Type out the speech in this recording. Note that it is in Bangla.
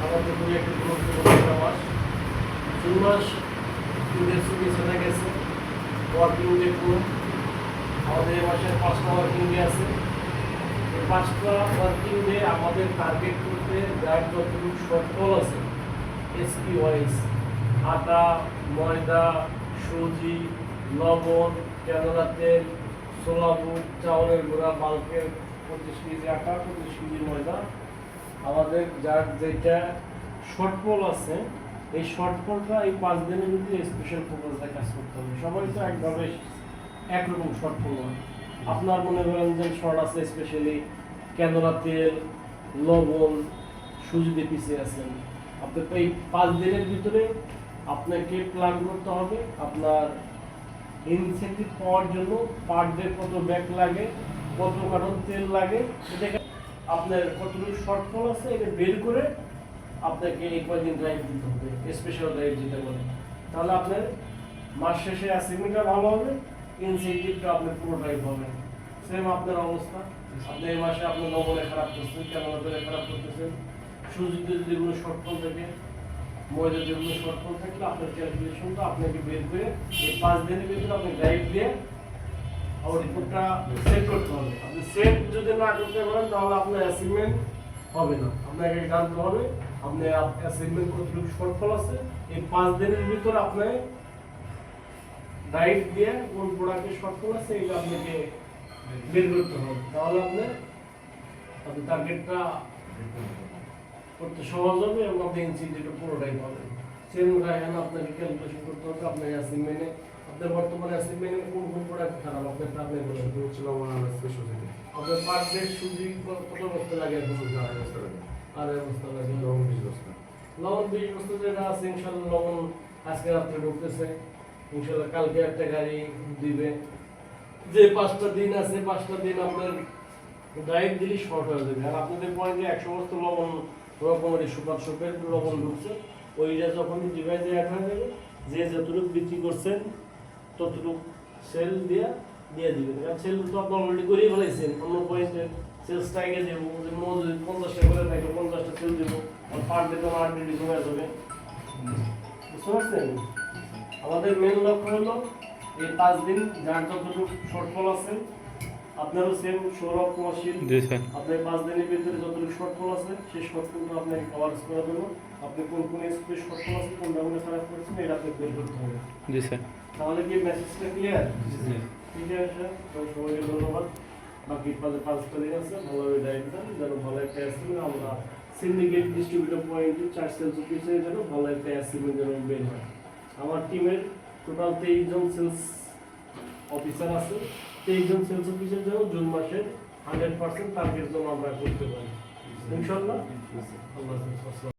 আমাদের পুরো একটা গুরুত্বপূর্ণ মাস 2 মাস ইন্ডাস্ট্রি চলে গেছে। ওয়ার্কিং ডে পুরো আমাদের এই মাসের 5টা ওয়ার্কিং ডে আছে। এই 5টা ওয়ার্কিং ডে আমাদের টার্গেট করতে যার যতটুকু শর্টফল আছে এসপি ওয়াইজ আটা, ময়দা, সুজি, লবণ, ক্যানোলা তেল, ছোলা বুট, চাউলের গুঁড়া, বাল্কের 25 কেজি আটা, 25 কেজি ময়দা, আমাদের যার যেটা শর্টফল আছে এই শর্টফলটা এই 5 দিনের মধ্যে স্পেশাল ফোকাসে কাজ করতে হবে। সবাই তো একভাবে একরকম শর্টফল হয়। আপনার মনে করেন যে শর্ট আছে স্পেশালি ক্যানোলা তেল, লবণ, সুজি দিয়ে পিছিয়ে আছেন, আপনি তো এই 5 দিনের ভিতরে আপনাকে প্ল্যান করতে হবে আপনার ইনসেন্টিভ পাওয়ার জন্য পার ডে কত ব্যাগ লাগে, কত কার্টন তেল লাগে, এটাকে আপনার কতটুকু শর্টফল আছে এটা বের করে আপনাকে এই কয়েকদিন ড্রাইভ দিতে হবে, স্পেশাল ড্রাইভ দিতে বলে। তাহলে আপনার মাস শেষে অ্যাসাইনমেন্টটা ভালো হবে, ইনসেন্টিভটা আপনার পুরো ড্রাইভ হবে। সেম আপনার অবস্থা, আপনি এই মাসে আপনার লবণে খারাপ করছেন, ক্যানোলা তেলে খারাপ করতেছেন, সুজিতে যদি কোনো শর্টফল থাকে, ময়দা যদি কোনো শর্টফল থাকলে আপনার ক্যালকুলেশনটা আপনাকে বের করে এই 5 দিনের ভিতরে আপনি ড্রাইভ দিয়ে আউটপুটটা সেট করতে হবে। আপনি সেট যদি না করতে পারেন তাহলে আপনার অ্যাসাইনমেন্ট হবে না। আপনাকে জানতে হবে আপনার অ্যাসাইনমেন্ট কতটুকু শর্টফল আছে, এই 5 দিনের ভিতরে আপনার ড্রাইভ দিয়ে কোন প্রোডাক্টের শর্টফল আছে এটা আপনাকে বের করতে হবে। তাহলে আপনি টার্গেটটা করতে সহজ হবে এবং আপনি ইনসেন্টিভটা পুরোটাই পাবেন। সেম রায়হান আপনাকে ক্যালকুলেশন করতে হবে আপনার অ্যাসাইনমেন্টে আপনার বর্তমানে অ্যাসাইনমেন্টে কোন কোন প্রোডাক্ট খারাপ আপনার আপনি বলেন। আপনার পার ডে সুজি কত বস্তা লাগে? 2.5 বস্তা লাগে। 2.5 বস্তা লাগে। লবণ 20 বস্তা। লবণ 20 বস্তা যেটা আছে ইনশাআল্লাহ লবণ আজকে রাত্রে ঢুকতেছে, ইনশাআল্লাহ কালকে একটা গাড়ি দিবে। যে 5টা দিন আছে 5টা দিন আপনার ড্রাইভ দিলে শর্ট হয়ে যাবে। আর আপনাদের পয়েন্টে 100 বস্তা লবণ রকমের সুপার শপের লবণ ঢুকছে, ওইটা যখন ডিভাইসে অ্যাড হয়ে যাবে যে যতটুকু বিক্রি করছেন ততটুকু সেল দিয়ে দিবেন। কারণ সেল তো আপনি অলরেডি করেই ফেলাইছেন, অন্য পয়েন্টে সেলসটা আগে দেবো, যদি 50টা করে থাকে 50টা সেল দেবো, আর পার ডে তো 8 ডে কমে যাবে। বুঝতে পারছেন? আমাদের মেন লক্ষ্য হলো এই 5 দিন যার যতটুকু শর্টফল আছে আপনারও সেম সৌরভ কুমারশীল আপনার 5 দিনের ভিতরে যতটুকু শর্টফল আছে সেই শর্টফলটা আপনাকে কভার করার জন্য আপনি কোন কোন স্পেস শর্টফল আছে কোন ধরনের খারাপ করছেন এটা আপনি বের করতে হবে। জি স্যার। তাহলে কি মেসেজটা ক্লিয়ার? ঠিক আছে, তো সবাইকে ধন্যবাদ। বাকি 5টা দিন আছে ভালোভাবে ড্রাইভ দেন যেন ভালো একটা অ্যাসাইনমেন্ট আমরা সিন্ডিকেট ডিস্ট্রিবিউটর পয়েন্টে 4 সেলস অফিসের জন্য ভালো একটা অ্যাসাইনমেন্ট যেন বের হয়। আমার টিমের টোটাল 23 জন সেলস অফিসার আছে, 23 জন সেলস অফিসার জন্য জুন মাসের 100% টার্গেট জন্য আমরা করতে পারি ইনশাআল্লাহ। আল্লাহ হাফেজ।